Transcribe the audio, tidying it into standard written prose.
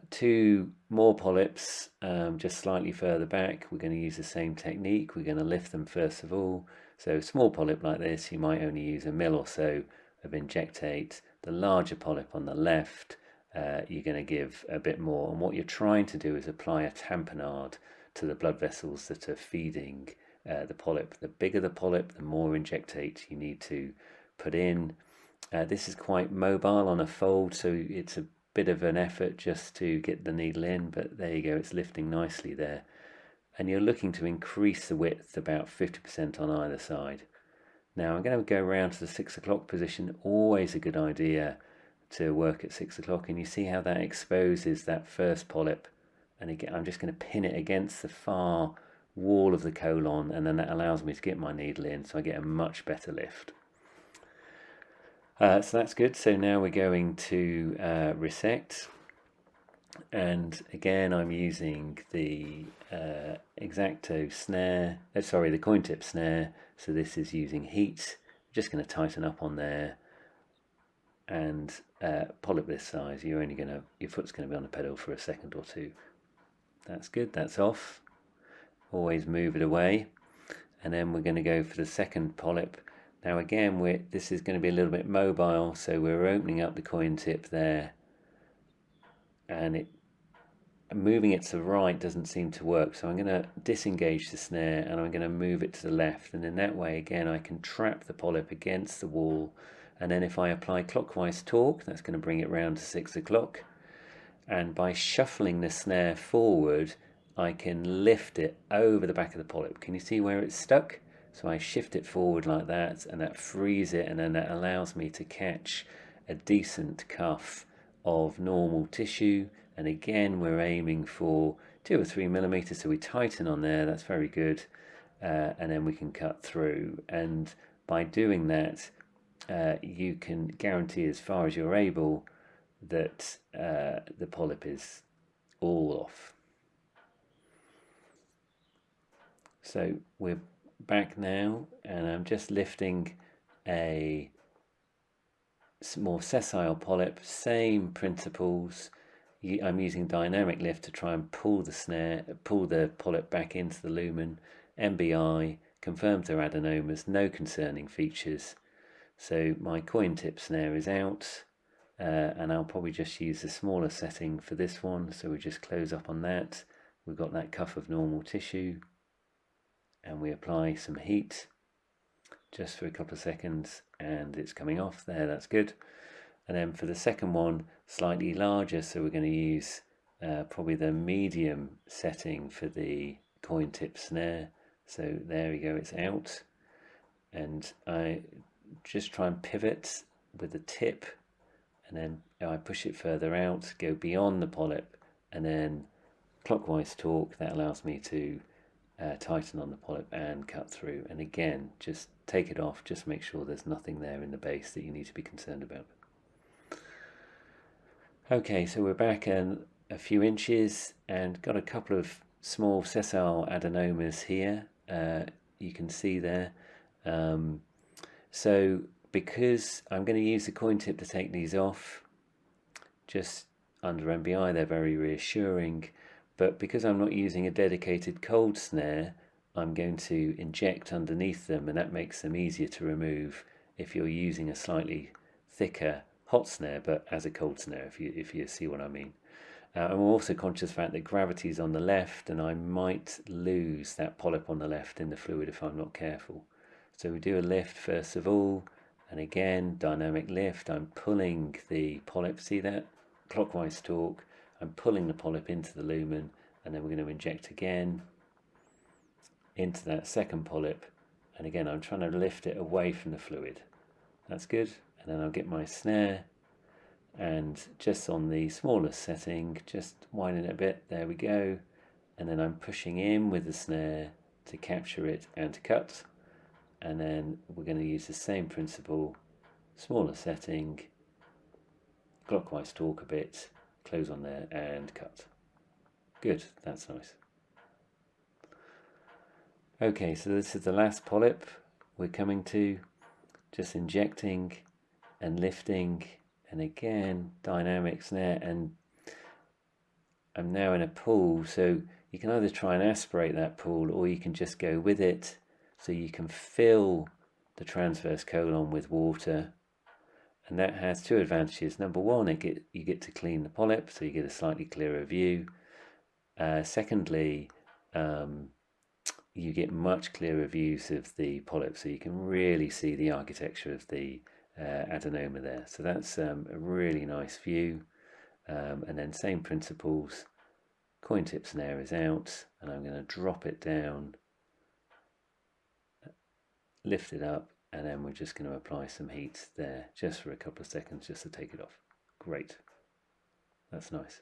Two more polyps just slightly further back. We're going to use the same technique. We're going to lift them first of all. So small polyp like this, you might only use 1 ml or so of injectate. The larger polyp on the left, you're going to give a bit more. And what you're trying to do is apply a tamponade to the blood vessels that are feeding the polyp. The bigger the polyp, the more injectate you need to put in. This is quite mobile on a fold, so it's a bit of an effort just to get the needle in, but there you go, it's lifting nicely there. And you're looking to increase the width about 50% on either side. Now I'm going to go around to the 6 o'clock position. Always a good idea to work at 6 o'clock, and you see how that exposes that first polyp. And again, I'm just going to pin it against the far wall of the colon, and then that allows me to get my needle in, so I get a much better lift. So that's good. So now we're going to resect, and again I'm using the X-Acto snare, the COINTIP snare. So this is using heat. I'm just going to tighten up on there, and polyp this size, your foot's going to be on the pedal for a second or two. That's good. That's off. Always move it away, and then we're going to go for the second polyp. Now again, this is going to be a little bit mobile, so we're opening up the coin tip there, and moving it to the right doesn't seem to work, so I'm going to disengage the snare and I'm going to move it to the left, and in that way again I can trap the polyp against the wall, and then if I apply clockwise torque, that's going to bring it round to 6 o'clock, and by shuffling the snare forward I can lift it over the back of the polyp. Can you see where it's stuck? So I shift it forward like that, and that frees it, and then that allows me to catch a decent cuff of normal tissue. And again, we're aiming for 2 or 3 millimeters, so we tighten on there. That's very good, and then we can cut through. And by doing that, you can guarantee, as far as you're able, that the polyp is all off. So we're back now, and I'm just lifting a more sessile polyp. Same principles. I'm using dynamic lift to try and pull the polyp back into the lumen. MBI confirms they're adenomas, no concerning features. So my coin tip snare is out, and I'll probably just use the smaller setting for this one. So we just close up on that. We've got that cuff of normal tissue, and we apply some heat just for a couple of seconds, and it's coming off there. That's good. And then for the second one, slightly larger, so we're going to use probably the medium setting for the coin tip snare. So there we go, it's out, and I just try and pivot with the tip, and then I push it further out, go beyond the polyp, and then clockwise torque. That allows me to tighten on the polyp and cut through. And again, just take it off, just make sure there's nothing there in the base that you need to be concerned about. Okay, so we're back a few inches and got a couple of small sessile adenomas here. You can see there. So because I'm going to use the coin tip to take these off, just under MBI, they're very reassuring. But because I'm not using a dedicated cold snare, I'm going to inject underneath them, and that makes them easier to remove if you're using a slightly thicker hot snare, but as a cold snare, if you see what I mean. I'm also conscious of the fact that gravity is on the left, and I might lose that polyp on the left in the fluid if I'm not careful. So we do a lift first of all, and again, dynamic lift. I'm pulling the polyp, see that? Clockwise torque. I'm pulling the polyp into the lumen, and then we're going to inject again into that second polyp, and again I'm trying to lift it away from the fluid. That's good. And then I'll get my snare, and just on the smallest setting, just winding it a bit, there we go, and then I'm pushing in with the snare to capture it and to cut, and then we're going to use the same principle, smaller setting, clockwise torque a bit, close on there and cut. Good, that's nice. Okay, so this is the last polyp we're coming to, just injecting and lifting, and again dynamic snare. And I'm now in a pool, so you can either try and aspirate that pool, or you can just go with it. So you can fill the transverse colon with water, and that has two advantages. Number one, you get to clean the polyp, so you get a slightly clearer view. Secondly, you get much clearer views of the polyp, so you can really see the architecture of the adenoma there. So that's a really nice view. And then same principles, COINTIP Snare is out, and I'm going to drop it down, lift it up, and then we're just going to apply some heat there just for a couple of seconds just to take it off. Great, that's nice.